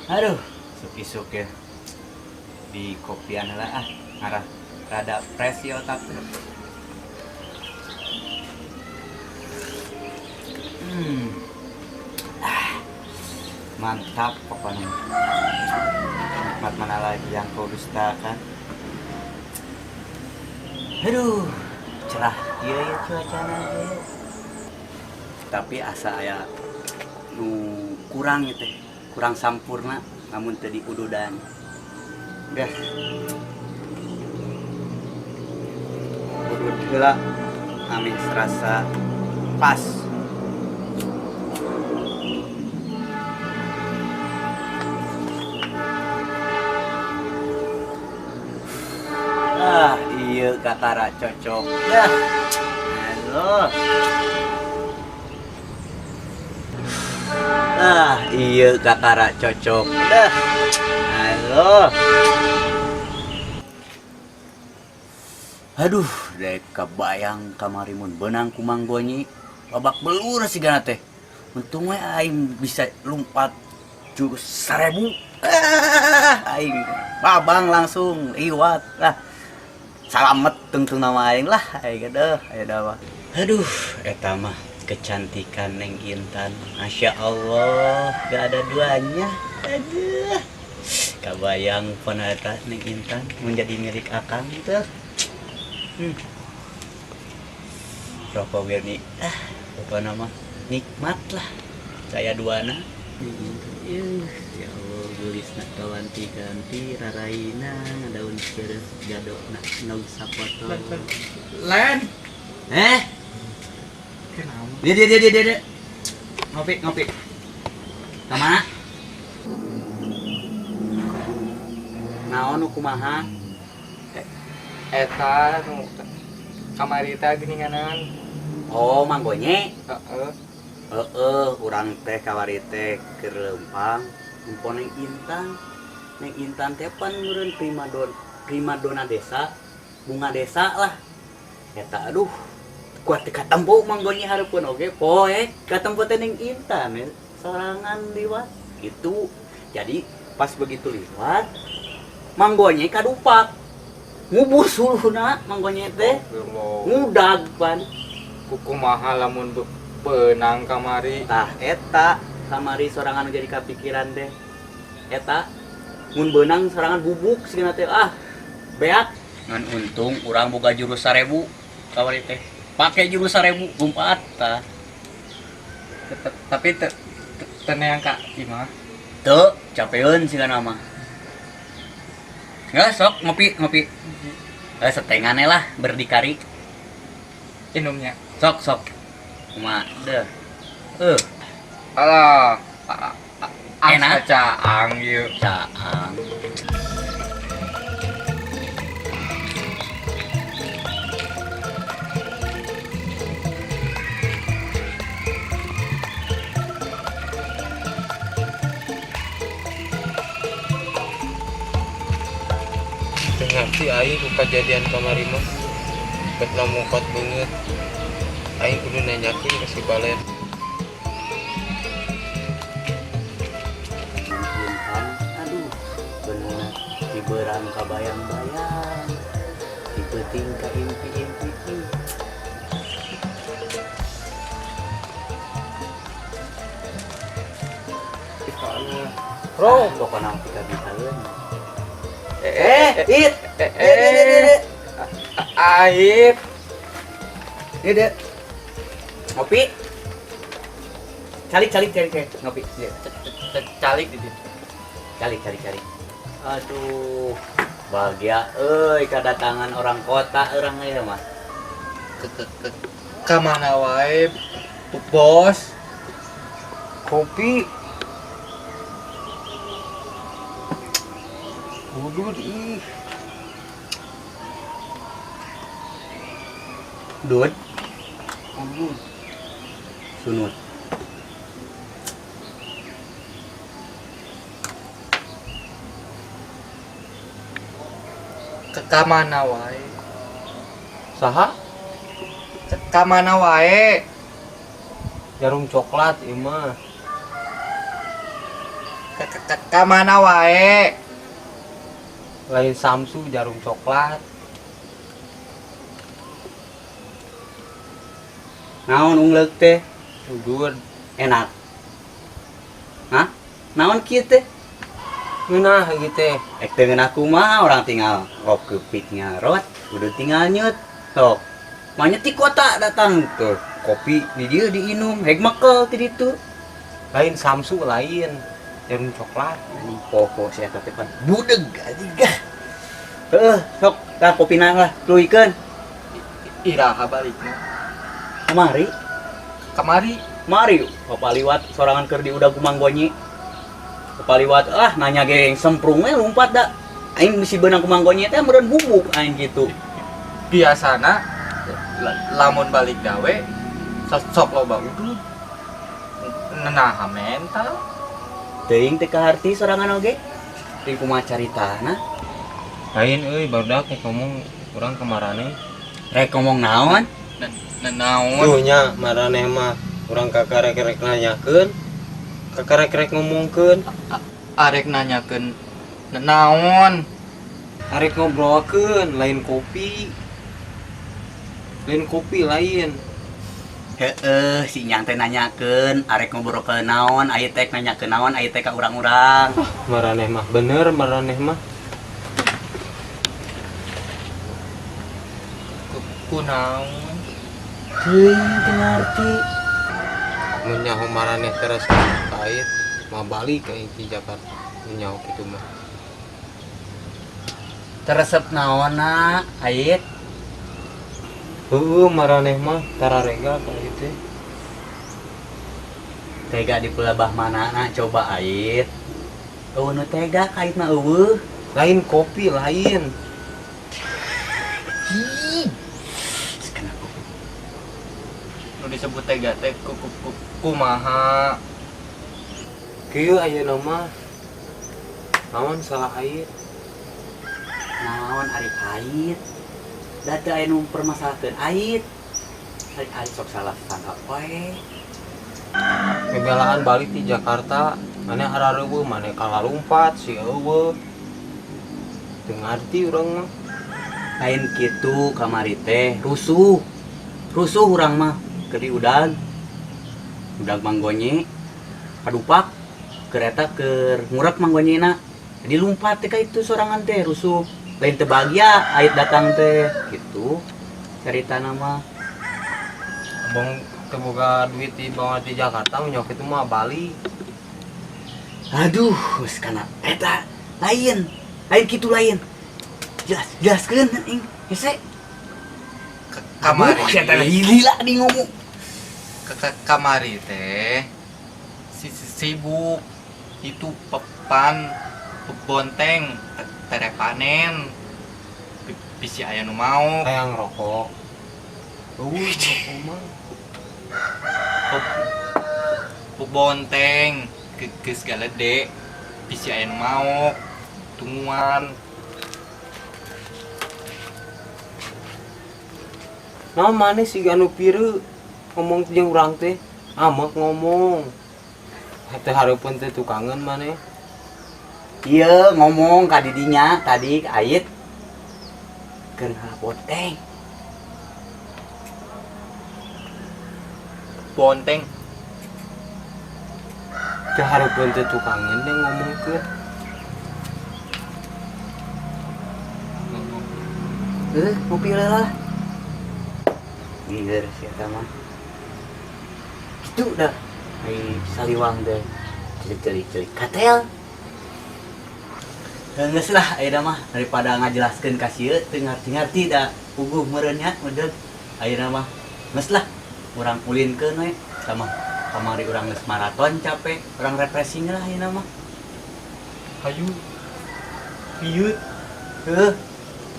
Aduh, isuk ya di kopian lah ngarah rada presi otak tuh. Mantap pokoknya. Nikmat mana lagi yang kau dustakan. Aduh, cerah iya ya cuacanya ya. Tapi asa aya nu kurang gitu, kurang sampurna namun tadi ududan. Dah. Udud heula amin serasa pas. Iya katara cocok dah. Halo. Iya katara cocok dah. Halo. Aduh, dek kebayang kamarimun benang kumanggonyi babak belur sigana teh. Untung we aing bisa lompat jurus 1000. Aing babang langsung liwat lah. Salamet tungtung nama aing lah, aing deh, aya dawa. Aduh, eta mah kecantikan Neng Intan. Masya Allah, gak ada duanya. Aduh, kabayang penata Neng Intan menjadi milik akang tuh. Rokok Wirni, apa nama? Nikmat lah. Saya duana. Ya Allah, gelis nak kawanti-ganti raraina daun keur jadok nak naug sapoto. Len. Kenapa? Dia. Ngopi. Kemana? Naon kumaha? Eta nu kamari teh geuninganan. Oh, manggonye. Heeh. Urang teh kawari teh keur leumpang mumpun Neng Intan. Neng Intan teh pan meureun primadona desa, bunga desa lah. Eta aduh, kuat katempo manggonye hareupeun oge poe katempo teh Neng Intan sorangan liwat gitu. Jadi pas begitu liwat manggonye kadupak. Ngubus uluhna manggonye teh. Ngudag pan. Kumaha lamun benang kamari. Tah eta kamari sorangan jadi kapikiran deh. Eta mun benang sorangan bubuk sigana teh beak. Ngan untung urang boga jurus 1000 kawari teh. Pake jurus 1000 lompat tah. Tapi teneang Kak Imah. Teu capeun sigana mah. Ya sok ngopi. Setengahnya lah berdikari. Inumnya. Sok. Kumaha deh. Alah. Enak. Caang ieu. Caang. Ngerti aing ku kejadian kamari mah. Bet mungkot beungeut. Aing kudu nanyakeun ka si Balen. Aduh, bener hiburan kabayang-bayang, dipeting ka impi-impi. Bro, pokoknya kita bitaeun. Aib. Ini deh. Ngopi. Calik ngopi. Calik di situ. Calik. Aduh, bahagia kedatangan orang kota orang ya Mas. Ka mana wae, Bos? Kopi. Udud ih. Dud. Sunut. Ka mana wae? Saha? Ka mana wae? jarum coklat ieu mah. Ka mana wae? Lain Samsu jarum coklat. Naon ungleuk teh? Udur Enak. Hah? Naon kieu teh? ngeunah gitu teh. Ek teu ngeunah kumaha orang tinggal ngop keupit ngarot, kudu tinggal nyut. Sok. Manya ti kota datang tuh. Kopi di dieu diinum, heg mekel ti ditu. Lain Samsu lain jarum coklat. Anjing poho sia teh pan budeg anjing gah. Heuh, sok tah kopina lah, tuluikeun. Iraha balikna. Kamari, Kamari mari papaliwat sorangan keur di udag kumanggonyi. Papaliwat nanya geng semprung we lompat da. Aing misi beunang kumanggonyi teh meureun bubuk aing gitu. biasana lamun balik gawe sok loba udud. Nah mental. Teuing teh kaharti sorangan oge. Teuing kumaha caritana? Lain barudak ngomong kurang kemarane. Rek ngomong naon? Naon? Tuh nya marane mah urang kakarek-rek nanyakeun. Kakarek-rek ngomongkeun. Arek nanyakeun naon? Arek ngobrolkeun lain kopi. Lain kopi lain. Heeh, si Nyang teh nanyakeun, arek ngobrol ke naon, aya teh nanyakeun naon, aya teh ka urang-urang. Maraneh mah bener maraneh mah. Kunaon? Teuing teu ngarti. Mun nyaho maraneh terasa kait mah balik ka di Jakarta. Mun nyaho kitu mah. Teresep naonna, ait? Heueuh maraneh mah tararega ka ieu teh. Tega di pelabah manana coba ait. Eueuh nu tega kait mah eueuh. Lain kopi lain. Hi. Sekarang aku Nu disebut tega teh kumaha? Kieu ayeuna mah. Naon salah ait? naon ari ait. Da teu aya nu permasalaheun ait. Ari ait sok salah sangka poe. Kebelaan balik di Jakarta, maneh harareueuh maneh kalalumpat si eueuh. Teu ngarti urang mah. Lain kitu kamari teh rusuh. Rusuh urang mah keur di udag. Udag manggonyi kadupak kereta keur ngurek manggonyina. Jadi lumpat teh ka itu sorangan teh rusuh. Lain teu bahagia ait datang teh gitu. Caritana mah Abang teu boga duit di bawa di Jakarta nyok itu mah Bali. aduh geus kana eta lain. Lain kitu lain. Jelaskeun ing hese. Kamari. Sia teh lila di ngomong. Kamari teh sibuk itu pepan bonteng tere panen bisi aya nu mau Kayak ngerokok. Rokok mah. bonteng geus galede bisi aya nu mau tungguan. Nah maneh si anu pieu ngomong jeung urang teh amek ngomong. Teh hareupeun teh tukangan maneh. Iya ngomong ka didinya tadi ke ait. Keur bonteng. Bonteng Teh hareupeun teh tukangan yang ngomongkeun. Ngopi lah. Giger sih eta mah. Gitu dah. Ai saliwang deh. Celik-celik katel. Geus lah ayeuna mah daripada ngajelaskeun ka sieu teu ngarti-ngarti da puguh meureun nya udeug. Ayeuna mah geus lah urang ulinkeun we sama kamari urang geus maraton capek, urang refreshing lah ayeuna mah. hayu piut Heuh.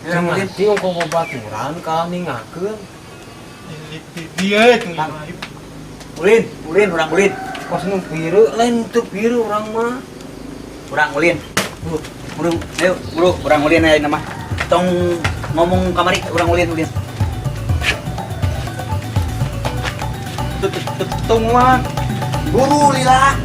Jeung ngarti ongko babaturan ka ningakeun. dia Ulin urang ulin. Kos nu pieu lain teu pieu urang mah. Urang ulin. Burung, ayo, urang ulin ayeuna mah. Tong ngomong kamari urang ulin. Tunggu mah. Buru lila.